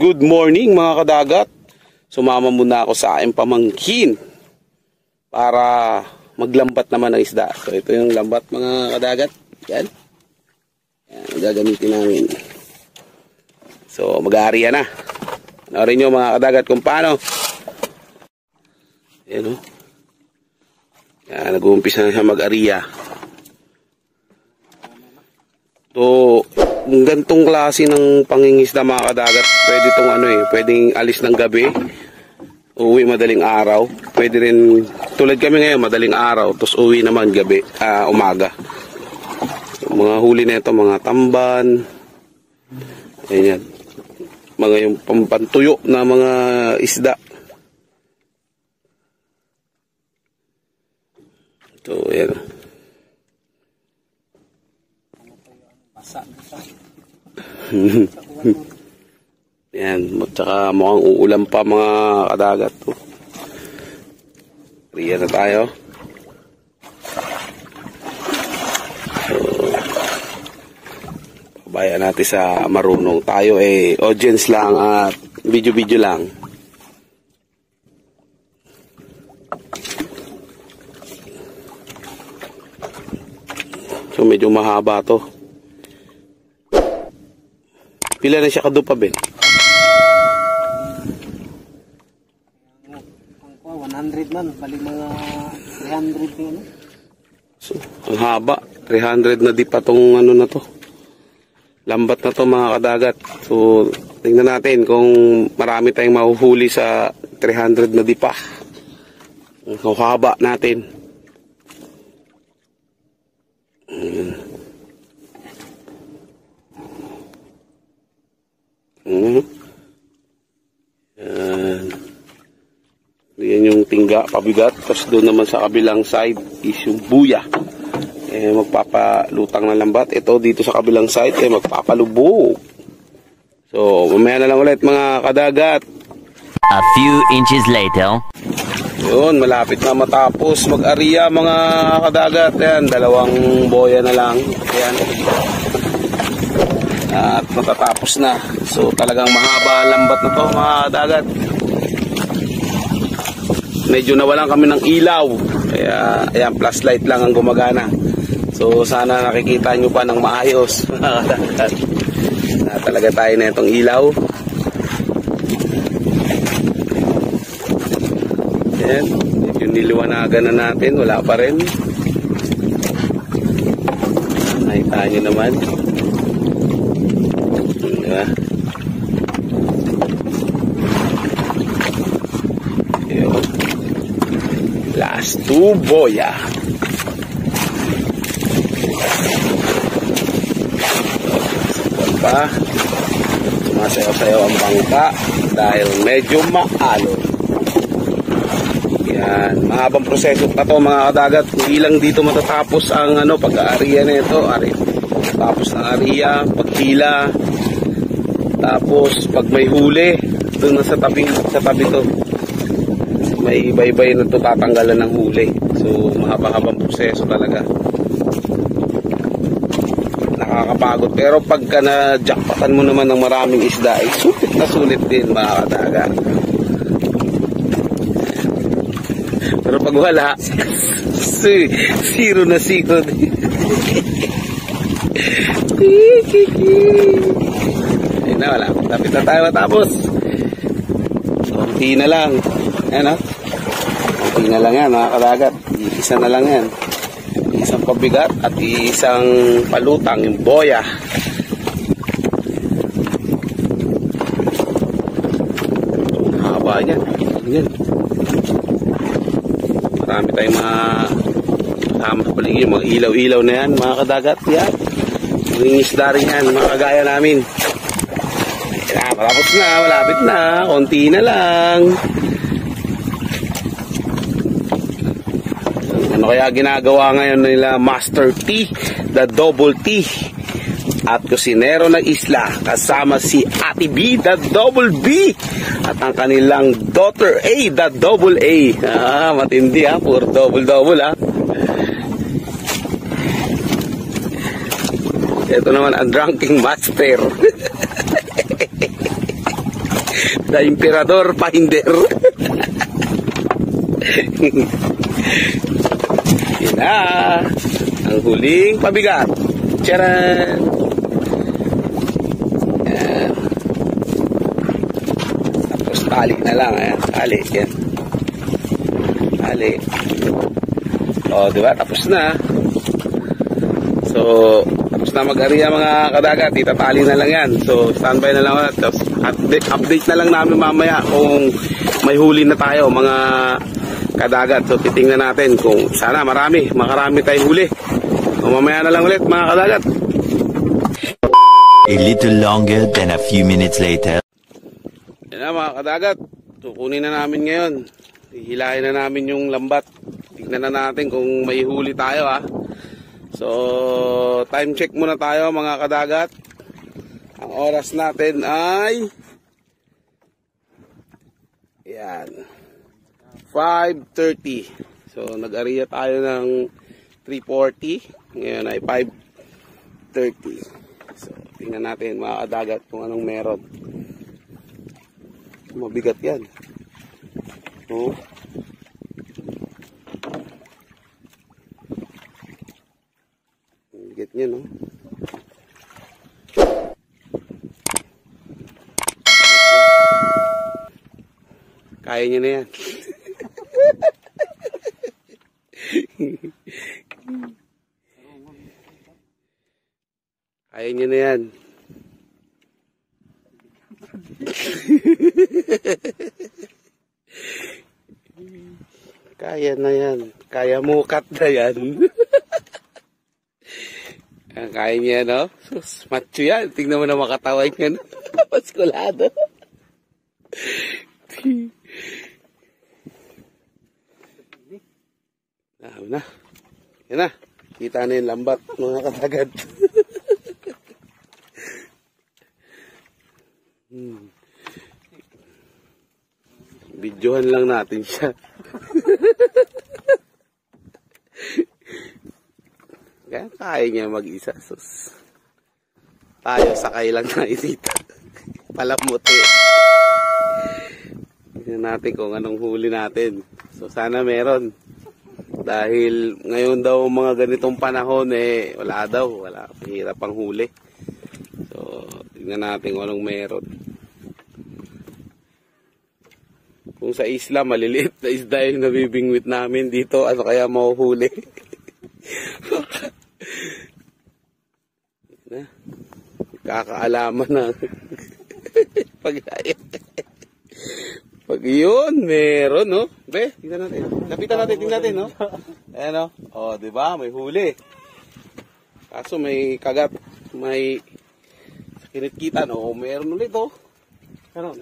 good morning mga kadagat. Sumama muna ako sa aking pamangkin para maglambat naman ng isda. So ito yung lambat mga kadagat. Yan. Yan, gagamitin namin. So mag-aariya na. Narinig nyo mga kadagat kung paano. Yan o. Yan, nag-uumpisa na siya mag-aariya. So, yung gantong klase ng pangingisda mga kadagat, pwede itong pwedeng alis ng gabi, uwi madaling araw. Pwede rin, tulad kami ngayon, madaling araw, tapos uwi naman gabi, umaga. So, mga huli na ito, mga tamban, ayan, mga yung pampantuyo na mga isda. So, ayan. Yan, tsaka mukhang uulan pa mga kadagat. Riya na tayo. So, pabayaan natin sa marunong. Tayo audience lang at video-video lang. So medyo mahaba to. Pila na siya kadupa, Ben? 100 man, bali mga 300 din. So, ang haba. 300 na di pa tong na to. Lambat na to mga kadagat. So, tingnan natin kung marami tayong mahuhuli sa 300 na di pa. Ang haba natin. Yan yung tingga, pabigat. Tapos doon naman sa kabilang side is yung buya. Magpapalutang ng lambat. Ito dito sa kabilang side magpapalubog. So mamaya na lang ulit mga kadagat. A few inches later. Yun, malapit na matapos mag-ariya mga kadagat. Yan, dalawang boya na lang. Yan. At matatapos na. So talagang mahaba lambat na to mga kadagat. Medyo nawalan kami ng ilaw. Kaya ayan, flashlight lang ang gumagana. So sana nakikita nyo pa ng maayos. Na talaga tayo na itong ilaw. Ayan, medyo niliwanagan na natin. Wala pa rin. Nakita nyo naman. Diba? Yun. Last two boya. Pa, sumasayaw-sayaw ang bangka dahil medyo maalon. Yan, mahabang proseso pa to mga kadagat. Hindi lang dito matatapos ang pag-aariya na ito. Tapos ng ariya, pagtila, tapos pag may huli, doon na sa tabi to. May iba-iba na ito tatanggalan ng huli. So mahaba-habang proseso talaga. Nakakapagod. Pero pagka na-jackpotan mo naman ng maraming isda, ay sulit na sulit din mga kadagat. Pero pag wala, zero na zero. Ayun na, wala. Tapos na tayo matapos. Kunti na lang. Ayan o. Kunti na lang yan mga kadagat. Isa na lang yan. Isang pabigat at isang palutang, yung boya. Haba yan. Yan. Marami tayong mga kasama sa paligid. Mga ilaw-ilaw na yan mga kadagat. Yan. Mga isda rin yan. Mga kagaya namin. Yan. Malapit na. Malapit na. Konti na lang. Ano kaya ginagawa ngayon nila Master T, the Double T, at kusinero ng isla kasama si Ate B, the Double B, at ang kanilang daughter A, the Double A. Matindi puro double Ito naman ang drinking master. The Emperador Pahinder. Yan na. Ang huling pabigat. Tcharan! Yan. Tapos tali na lang. Ayan. Tali. Yan. Tali. O, diba? Tapos na. So, tapos na mag-area mga kadagat. Itatali na lang yan. So, standby na lang. Tapos, update na lang namin mamaya kung may huli na tayo mga kadagat. So, titingnan natin kung sana makarami tayong huli. O, mamaya na lang ulit mga kadagat. A little longer than a few minutes later. Yan na mga kadagat. So, kunin na namin ngayon. Hihilahin na namin yung lambat. Tignan na natin kung may huli tayo ha. So, time check muna tayo mga kadagat. Ang oras natin ay yan 5:30. So, nag-area tayo ng 3:40. Ngayon ay 5:30. So, tingnan natin mga kadagat kung anong meron. Mabigat yan. Oh. Get niya, no? Kaya niya na yan. Kaya niya na yan. Kaya na yan. Kaya mukat na yan. Kaya niya, no? Sus, macho yan. Tingnan mo na makataway niya, no? Paskulado. Na. Yan na. Kita na yung lambat, mga kadagat. Videohan lang natin siya. Kaya niya mag-isa. Sus. Tayo sakay lang na dito. Palamuti. Tignan natin kung anong huli natin. So sana meron. Dahil ngayon daw mga ganitong panahon wala daw. Wala. Mahirap ang huli. So tignan natin kung anong meron. Kung sa isla maliliit na isda yung nabibingwit namin dito, ano kaya mahuhuli? Kakaalaman na. Pag yun, meron, no? Be, tingnan natin. Lapitan natin, tingnan natin, no? Ayan, no? O, diba? May huli. Kaso may kagat, may kinit-kita, no? Meron ulit, oh. Ano?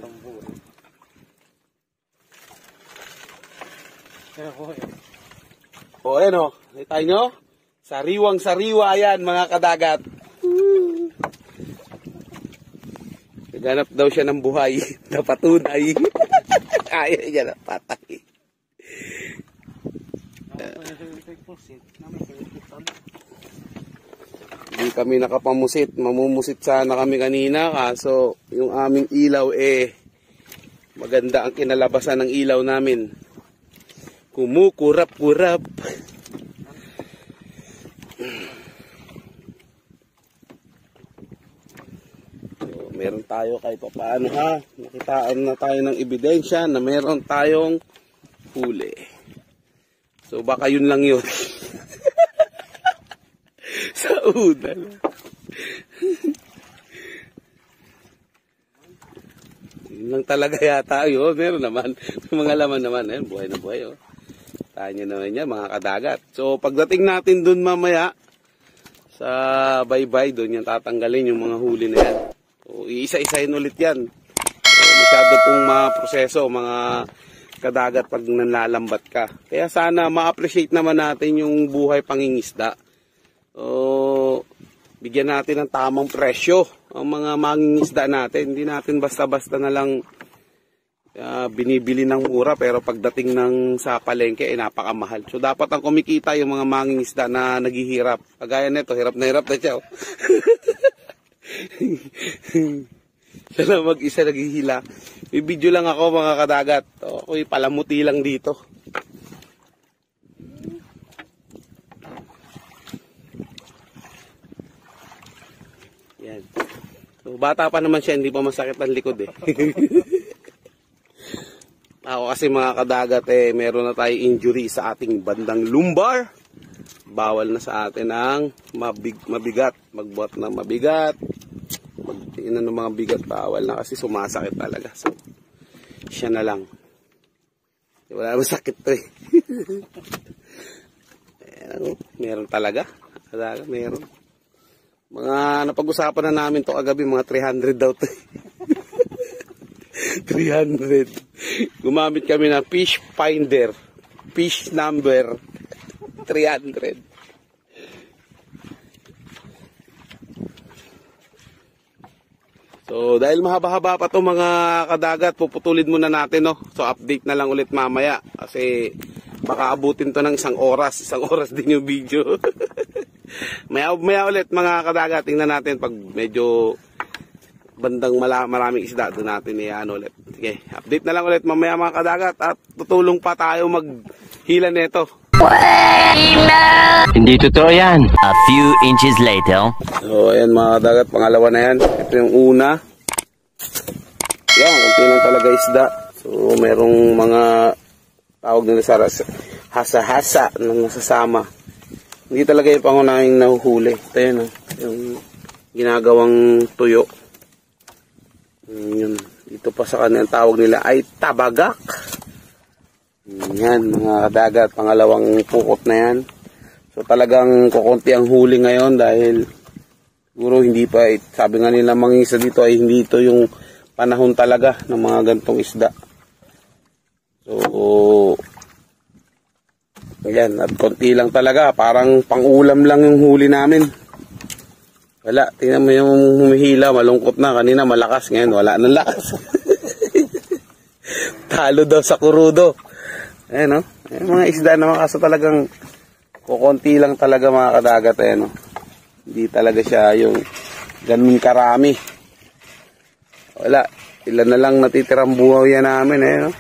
O, ayan, no? Nakita nyo? Sariwang-sariwa yan, mga kadagat. Naghanap daw siya ng buhay na patunay. Kaya niya na patay. Hindi kami nakapamusit. Mamumusit sana kami kanina. Kaso yung aming ilaw maganda ang kinalabasan ng ilaw namin. Kumukurap-kurap. Meron tayo kahit paano ha. Nakitaan na tayo ng ebidensya na meron tayong huli. So baka yun lang yun. Sa udal. Yun lang talaga yata yun. Meron naman. Mga laman naman. Ayun, buhay na buhay. Oh. Tahan nyo naman yan mga kadagat. So pagdating natin dun mamaya sa baybay doon yan tatanggalin yung mga huli na yan. So, iisa-isahin ulit yan. So, masyado pong proseso, mga kadagat pag nanlalambat ka. Kaya sana ma-appreciate naman natin yung buhay pangingisda. So, bigyan natin ng tamang presyo ang mga mangingisda natin. Hindi natin basta-basta na lang binibili ng mura pero pagdating ng sa palengke napakamahal. So, dapat ang kumikita yung mga mangingisda na naghihirap. Kagaya nito, hirap na siya. Oh. Siya lang mag-isa naghihila. May video lang ako mga kadagat. Ako'y palamuti lang dito. Yan. So, bata pa naman siya, hindi pa masakit ang likod eh. Ako kasi mga kadagat meron na tayo injury sa ating bandang lumbar. Bawal na sa atin ang mabigat. Magbuhat na mabigat. Magtingin ng mga bigat, bawal na kasi sumasakit talaga. So, siya na lang. Wala naman sakit to eh. Meron talaga. Meron. Mga napag-usapan na namin to kagabi, mga 300 daw to. 300. Gumamit kami ng fish finder. Fish number 300. So, dahil mahaba-haba pa to mga kadagat, puputulin muna natin, no? So, update na lang ulit mamaya. Kasi, baka abutin to ng isang oras. Isang oras din yung video. maya ulit mga kadagat. Tingnan natin pag medyo bandang maraming isda. Doon natin ulit. Sige, update na lang ulit mamaya mga kadagat. At tutulong pa tayo maghila nito. Hindi totoo yan. A few inches later. So, ayan mga kadagat, pangalawa na yan. Ito yung una. Yan, kunti lang talaga isda. So, merong mga tawag nila sa hasa-hasa na nasasama. Hindi talaga yung pangunahing nahuhuli. Ito yun, yung ginagawang tuyo. Yun. Dito pa sa kanya, ang tawag nila ay tabagak. Yan mga kadagat, pangalawang pukot na yan. So talagang kukunti ang huli ngayon dahil siguro hindi pa, sabi nga nila mga isda dito ay hindi ito yung panahon talaga ng mga gantong isda. So ayan, at konti lang talaga, parang pang-ulam lang yung huli namin. Wala, tingnan mo yung humihila, malungkot na, kanina malakas, ngayon wala nang lakas. Talo daw sa kurudo. Ayan, no? Ayan, mga isda naman kaso talagang kukunti lang talaga mga kadagat. Ayan, no? Hindi talaga siya yung ganun karami. Wala. Ilan na lang natitirang buhay yan namin. Ayan, no?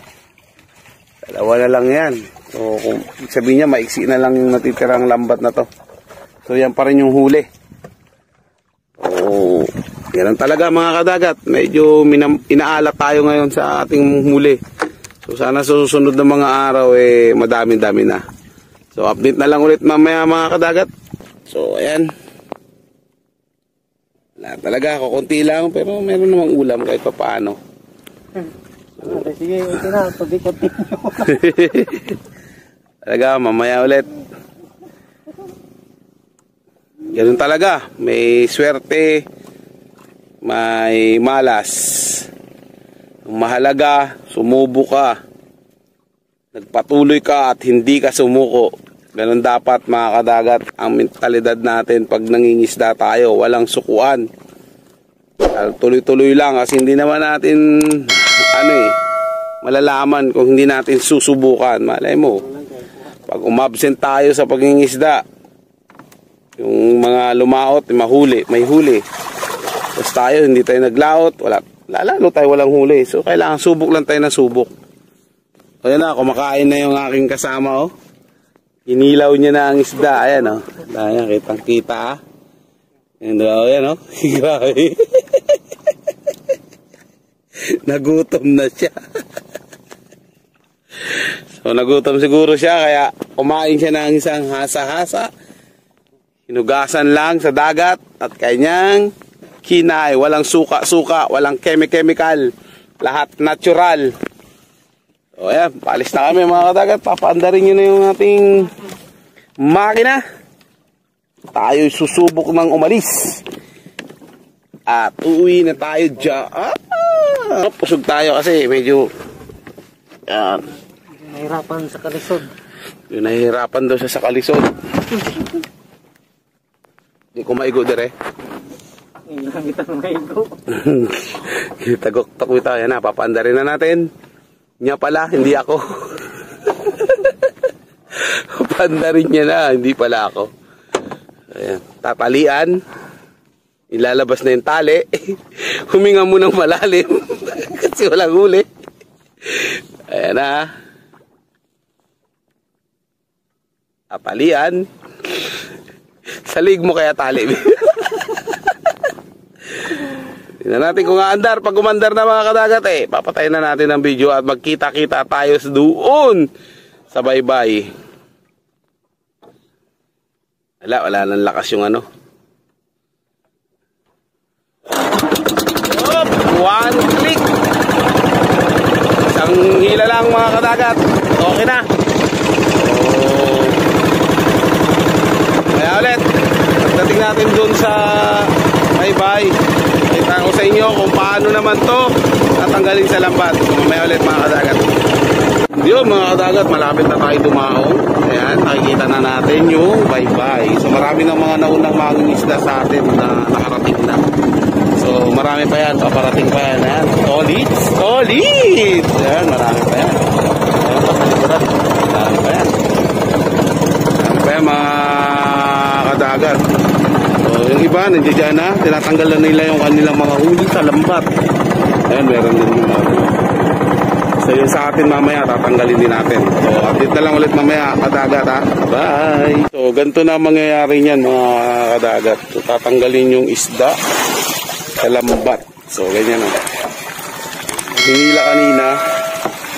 Dalawa na lang yan. So, kung sabihin niya, maiksi na lang yung natitirang lambat na to. So, yan pa rin yung huli. Oh, yan talaga mga kadagat. Medyo inaalat tayo ngayon sa ating huli. So sana susunod na mga araw madami-dami na. So update na lang ulit mamaya mga kadagat. So ayan. Wala talaga, kukunti lang pero meron namang ulam kahit pa paano. Sige, ito na, pag-continue. Talaga, mamaya ulit. Ganun talaga, may swerte, may malas. Ang mahalaga, sumubo ka, nagpatuloy ka at hindi ka sumuko. Ganun dapat mga kadagat ang mentalidad natin pag nangingisda tayo, walang sukuan. Tuloy-tuloy lang kasi hindi naman natin malalaman kung hindi natin susubukan. Malay mo, pag umabsent tayo sa pangingisda, yung mga lumaot, may huli. Tapos tayo, hindi tayo naglaot, lalo tayo walang huli. So, kailangan subok lang tayo na subok. Ayan na, kumakain na yung aking kasama, oh. Inilaw niya na ang isda. Ayan, oh. Ayan, kitang-kita, ah. Ayan, oh. Grabe. Nagutom na siya. So, nagutom siguro siya, kaya kumain siya ng isang hasa-hasa. Hinugasan lang sa dagat at kanyang kinay, walang suka-suka, walang chemical, lahat natural. So ayan, paalis na kami mga kadagat, papaandarin nyo na yung ating makina. Tayo susubok ng umalis. At uuwi na tayo dyan. Pusog tayo kasi medyo Nahirapan sa kalisod. yung nahihirapan daw siya sa kalisod. Hindi ko maigo dire. Gamit ang maigo. Tagok-tok ito. Yan na, papaandarin na natin. Niya pala, hindi ako. Papaandarin niya na, hindi pala ako. Ayan, tatalian. Ilalabas na yung tali. Huminga mo ng malalim. kasi walang huli. Ayan na. Apalian. Salig mo kaya tali. Tingnan natin kung aandar. Pag umandar na mga kadagat papatayin na natin ang video at magkita-kita tayo doon sa baybay. Wala nang lakas yung ano. One click. Isang hila lang mga kadagat. Okay na. Kaya ulit, pagdating natin dun sa baybay, kita ko sa inyo kung paano naman to tatanggalin sa lambat. Mamaya ulit mga kadagat. Yun mga kadagat, malapit na tayo dumaong. Ayan, nakikita na natin yung baybay. So marami ng mga naunang mangingisda sa atin na nakarating na. So marami pa yan, paparating pa yan. Ayan, solid! Ayan, marami pa yan. Marami pa yan mga kadagat. So yung iba, nandiyan dyan na, tinatanggal na nila yung kanilang mga huli sa lambat. Ayan, meron din yung mga. So yun sa atin mamaya, tatanggalin din natin. So update na lang ulit mamaya, kadagat ha. Bye! So ganito na mangyayari niyan mga kadagat. So tatanggalin yung isda sa lambat. So ganyan na. Hinila kanina,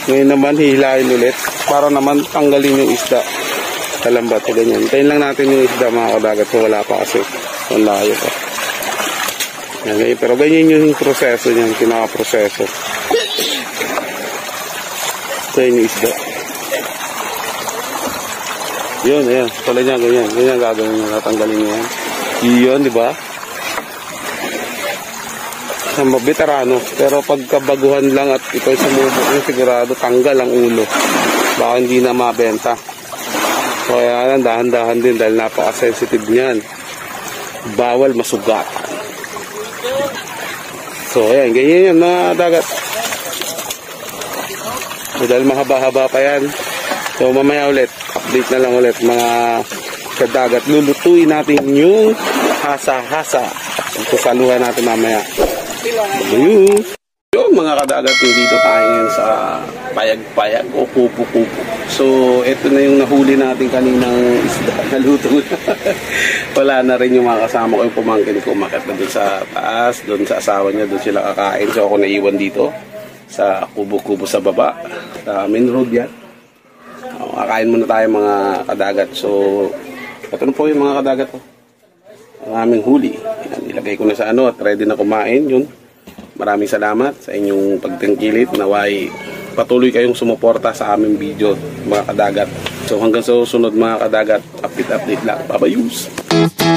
ngayon naman hihilahin ulit para naman tanggalin yung isda sa lambat. So ganyan. Tayin lang natin yung isda mga kadagat. So wala pa kasi. So layo pa. Yan, pero ganyan yung proseso niyan, kinakaproseso. So yun yung isda. Yun, ayan. Pala niya, ganyan. Ganyan gagawin niya. Natanggalin niya yan. Yun, di ba? Sa veterano. Pero pagkabaguhan lang at ito sumubok yung sigurado, tanggal ang ulo. Baka hindi na mabenta. So ayan, dahan-dahan din dahil napaka-sensitive niyan. Bawal masugat. So ayan, ganyan yan mga dagat. So, dahil mahaba-haba pa yan. So mamaya ulit, update na lang ulit mga kadagat. Lulutuin natin yung hasa-hasa. Sasaluhan natin mamaya. Ayun. Yung mga kadagat, dito tayo ngayon sa payag-payag o kupo-kupo. So ito na yung nahuli natin kaninang isda. Naluto na. Wala na rin yung mga kasama ko, yung pumangkin ko. Umakyat na doon sa taas, doon sa asawa niya, doon sila kakain. So ako naiwan dito sa kubo-kubo sa baba, sa main road yan. Kakain muna tayo mga kadagat. So ito na po yung mga kadagat ko. Ang aming huli. Yan, ilagay ko na sa ano at ready na kumain yun. Maraming salamat sa inyong pagtangkilit. Naway patuloy kayong sumuporta sa aming video mga kadagat. So hanggang sa susunod mga kadagat, update lang. Bye-bye.